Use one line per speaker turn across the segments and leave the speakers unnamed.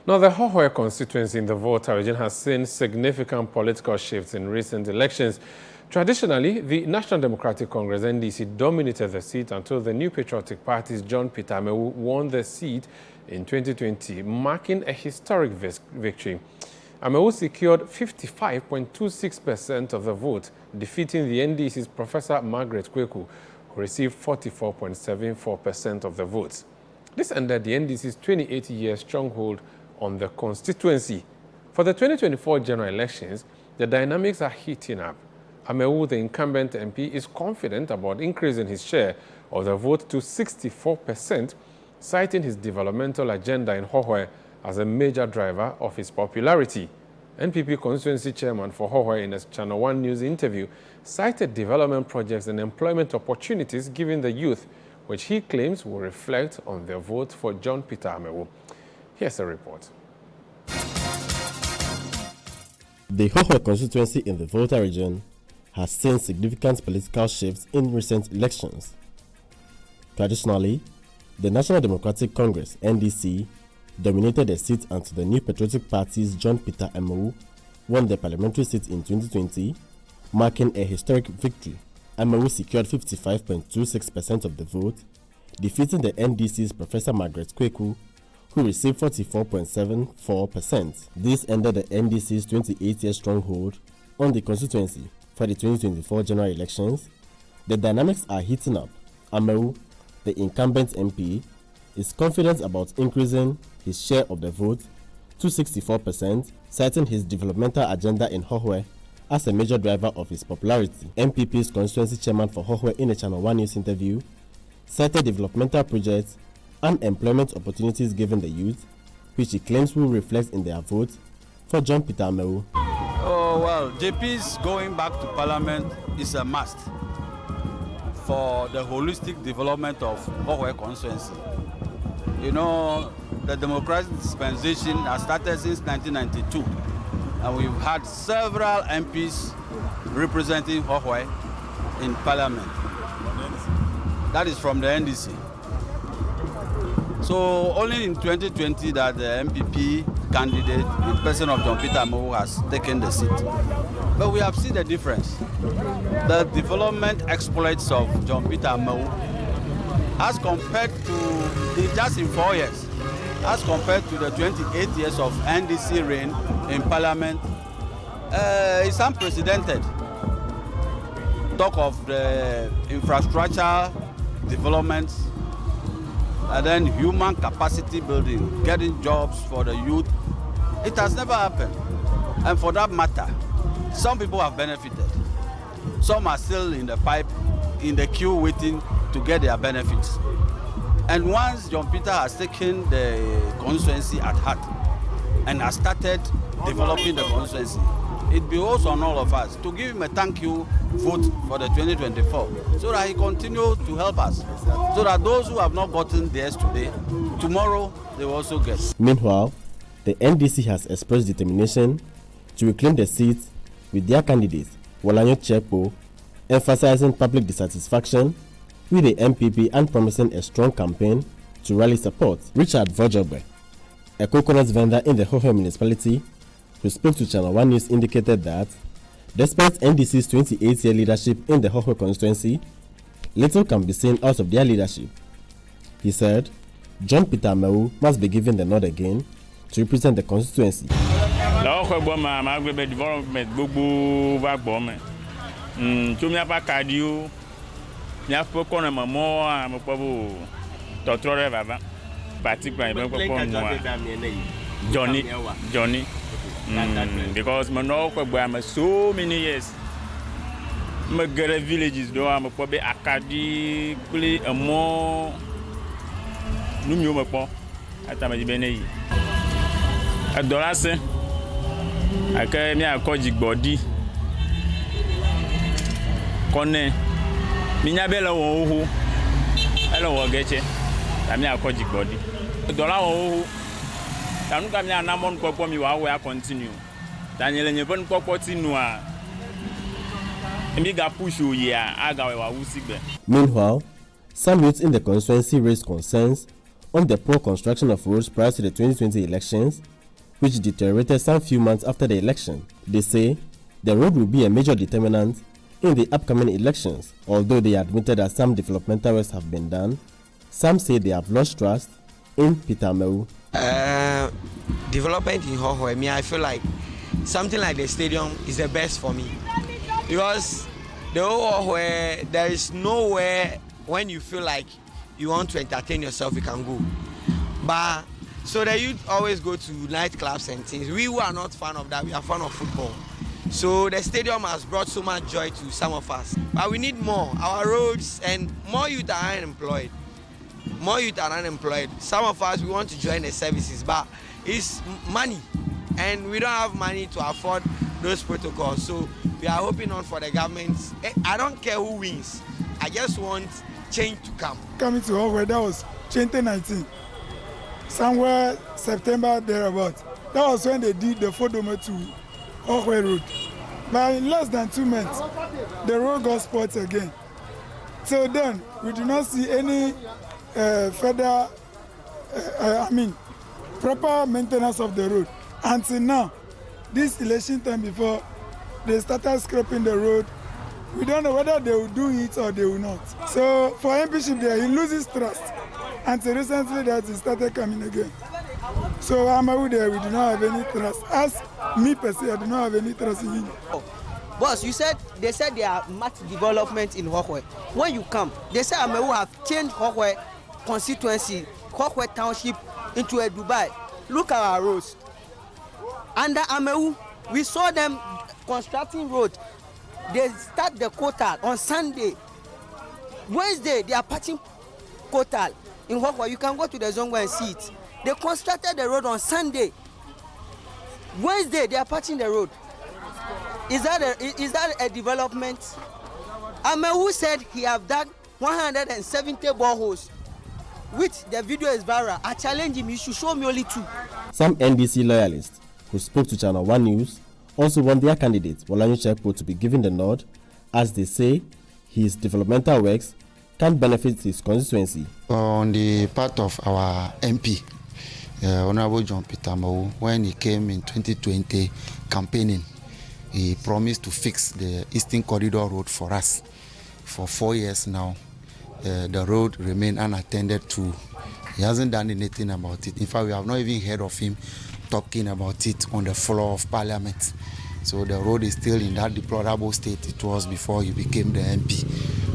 Now, the Hohoe constituency in the Volta region has seen significant political shifts in recent elections. Traditionally, the National Democratic Congress (NDC) dominated the seat until the New Patriotic Party's John Peter Amewu won the seat in 2020, marking a historic victory. Amewu secured 55.26% of the vote, defeating the NDC's Professor Margaret Kweku, who received 44.74% of the votes. This ended the NDC's 28-year stronghold on the constituency. For the 2024 general elections, the dynamics are heating up. Amewu, the incumbent MP, is confident about increasing his share of the vote to 64%, citing his developmental agenda in Hohoe as a major driver of his popularity. NPP constituency chairman for Hohoe in a ChannelOne News interview cited development projects and employment opportunities given the youth, which he claims will reflect on their vote for John Peter Amewu. Here's a report.
The Hohoe constituency in the Volta region has seen significant political shifts in recent elections. Traditionally, the National Democratic Congress (NDC) dominated the seat until the New Patriotic Party's John Peter Amewu won the parliamentary seat in 2020, marking a historic victory. Amewu secured 55.26% of the vote, defeating the NDC's Professor Margaret Kweku, who received 44.74%. This ended the NDC's 28-year stronghold on the constituency for the 2024 general elections. The dynamics are heating up. Amewu, the incumbent MP, is confident about increasing his share of the vote to 64%, citing his developmental agenda in Hohoe as a major driver of his popularity. MPP's constituency chairman for Hohoe in a ChannelOne News interview cited developmental projects and employment opportunities given the youth, which he claims will reflect in their vote for John Peter Amewu.
Oh, well, JP's going back to Parliament is a must for the holistic development of Hohoe constituency. You know, the democratic dispensation has started since 1992, and we've had several MPs representing Hohoe in Parliament. That is from the NDC. So only in 2020 that the MPP candidate, in person of John Peter Amewu, has taken the seat. But we have seen the difference. The development exploits of John Peter Amewu, as compared to just in 4 years, as compared to the 28 years of NDC reign in Parliament, is unprecedented. Talk of the infrastructure developments, and then human capacity building, getting jobs for the youth. It has never happened. And for that matter, some people have benefited. Some are still in the pipe, in the queue waiting to get their benefits. And once John Peter has taken the constituency at heart and has started developing the constituency, it behoves on all of us to give him a thank you vote for the 2024, so that he continues to help us, so that those who have not gotten theirs today, tomorrow they will also get.
Meanwhile, the NDC has expressed determination to reclaim the seat, with their candidate, Wolanyo Chepo, emphasizing public dissatisfaction with the MPP and promising a strong campaign to rally support. Richard Vojobe, a coconut vendor in the Hohoe municipality, who spoke to ChannelOne News, indicated that despite NDC's 28-year leadership in the Hohoe constituency, little can be seen out of their leadership. He said John Peter Amewu must be given the nod again to represent the constituency.
Johnny. Because I know so many years. I get villages though. I'm probably academically a more numero at Amazibene. At Dorase, I carry me a kojic body. Kone, Minabella Hohoe, hello, get you. I'm a kojic body. Dollar. Continue. Daniel and Yvonne Popotinua.
Meanwhile, some youths in the constituency raised concerns on the poor construction of roads prior to the 2020 elections, which deteriorated some few months after the election. They say the road will be a major determinant in the upcoming elections. Although they admitted that some developmental works have been done, some say they have lost trust in Peter Amewu.
Development in Hohoe, I feel like something like the stadium is the best for me, because the Hohoe, there is nowhere when you feel like you want to entertain yourself, you can go. But so the youth always go to nightclubs and things. We who are not fan of that, we are fan of football. So the stadium has brought so much joy to some of us. But we need more. Our roads and more youth are unemployed. Some of us, we want to join the services, but it's money. And we don't have money to afford those protocols. So we are hoping on for the government. I don't care who wins. I just want change to come.
Coming to Hohoe, that was 2019. Somewhere September thereabout. That was when they did the Fodome to Hohoe Road. But in less than 2 months, the road got spoiled again. Till then, we do not see any proper maintenance of the road. Until now, this election time before, they started scraping the road. We don't know whether they will do it or they will not. So for MPship there, he loses trust. Until recently that he started coming again. So Amewu there, we do not have any trust. As me per se, I do not have any trust in him.
Boss, they said there are much development in Hohoe. When you come, they say Amewu have changed Hohoe constituency, Hohoe township into a Dubai. Look at our roads. Under Amewu, we saw them constructing roads. They start the quota on Sunday. Wednesday, they are patching quota in Hohoe. You can go to the Zongo and see it. They constructed the road on Sunday. Wednesday, they are patching the road. Is that a development? Amewu said he have dug 170 boreholes, which the video is viral. I challenge him, he should show me only 2.
Some NDC loyalists who spoke to ChannelOne News also want their candidate, Wolanyo Chekpo, to be given the nod, as they say his developmental works can benefit his constituency.
On the part of our MP, Honorable John Peter Amewu, when he came in 2020 campaigning, he promised to fix the Eastern Corridor Road for us. For 4 years now, the road remained unattended to. He hasn't done anything about it. In fact, we have not even heard of him talking about it on the floor of Parliament. So the road is still in that deplorable state it was before he became the MP.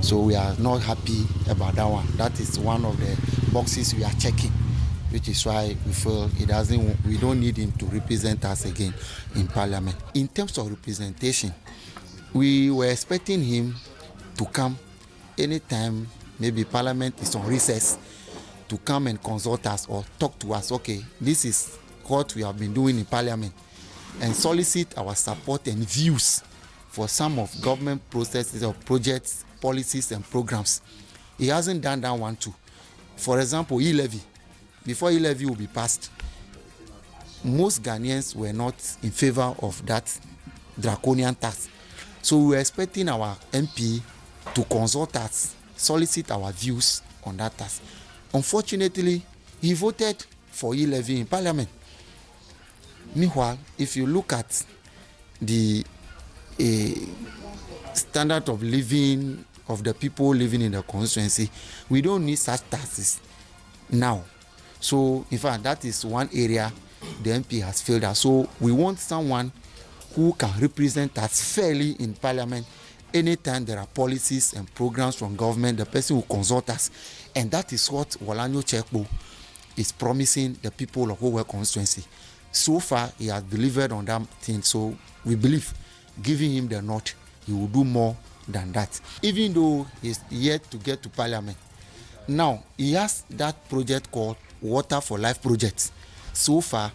So we are not happy about that one. That is one of the boxes we are checking, which is why we feel we don't need him to represent us again in Parliament. In terms of representation, we were expecting him to come anytime maybe Parliament is on recess, to come and consult us or talk to us. Okay, this is what we have been doing in Parliament, and solicit our support and views for some of government processes or projects, policies and programs. He hasn't done that one too. For example, e-levy. Before e-levy will be passed, most Ghanaians were not in favor of that draconian tax. So we were expecting our MP to consult us, solicit our views on that tax. Unfortunately, he voted for e-levy in Parliament. Meanwhile, if you look at the standard of living of the people living in the constituency, we don't need such taxes now. So, in fact, that is one area the MP has failed us. So, we want someone who can represent us fairly in Parliament. Anytime there are policies and programs from government, the person will consult us. And that is what Wolanyo Chekpo is promising the people of Hohoe constituency. So far, he has delivered on that thing. So we believe, giving him the nod, he will do more than that. Even though he's yet to get to Parliament. Now, he has that project called Water for Life project. So far,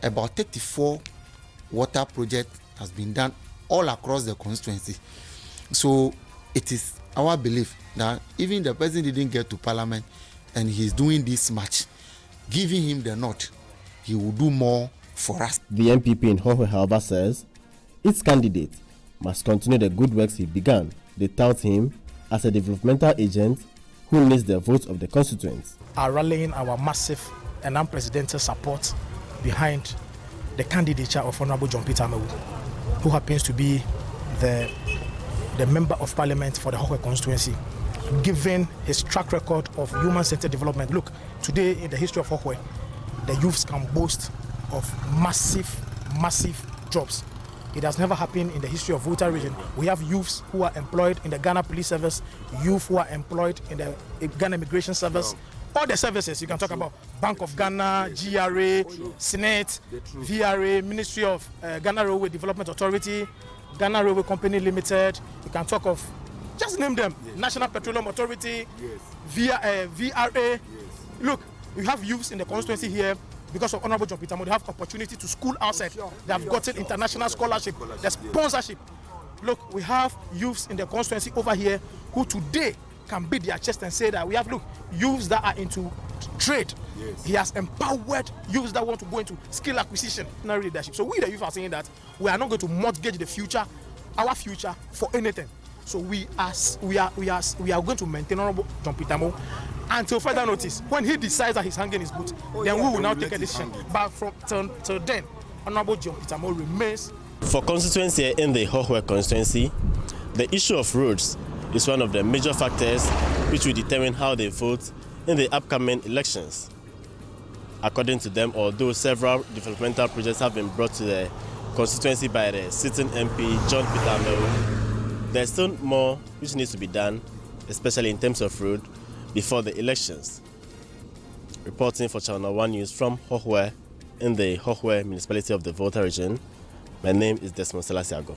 about 34 water projects has been done all across the constituency. So it is our belief that even the person didn't get to Parliament and he's doing this much, giving him the nod, he will do more for us.
The MPP in Hohoe, however, says its candidate must continue the good works he began. They tout him as a developmental agent who needs the votes of the constituents,
are rallying our massive and unprecedented support behind the candidature of Honorable John Peter Amewu, who happens to be the Member of Parliament for the Hohoe constituency, given his track record of human-centered development. Look, today in the history of Hohoe, the youths can boast of massive jobs. It has never happened in the history of Volta region. We have youths who are employed in the Ghana Police Service, youth who are employed in the Ghana Immigration Service, all the services you can talk about: Bank of Ghana, GRA, Senate, VRA, Ministry of Ghana Railway Development Authority, Ghana Railway Company Limited. You can talk of, just name them, National Petroleum Authority, VRA. Look, you have youths in the constituency here. Because of Honorable John Peter Amewu, they have opportunity to school outside. They have gotten international scholarship, the sponsorship. Look, we have youths in the constituency over here who today can beat their chest and say that we have, look, youths that are into trade. Yes. He has empowered youths that want to go into skill acquisition and leadership. So we, the youth, are saying that we are not going to mortgage the future, our future, for anything. So we are going to maintain Honorable John Peter Amewu until further notice. When he decides that he's hanging his boot, then we will now take a decision. But from till then, Honorable John Peter Amewu remains.
For constituents here in the Hohoe constituency, the issue of roads is one of the major factors which will determine how they vote in the upcoming elections. According to them, although several developmental projects have been brought to the constituency by the sitting MP, John Peter Amewu, there's still more which needs to be done, especially in terms of road, before the elections. Reporting for ChannelOne News from Hohoe in the Hohoe municipality of the Volta region, my name is Desmond Selasiago.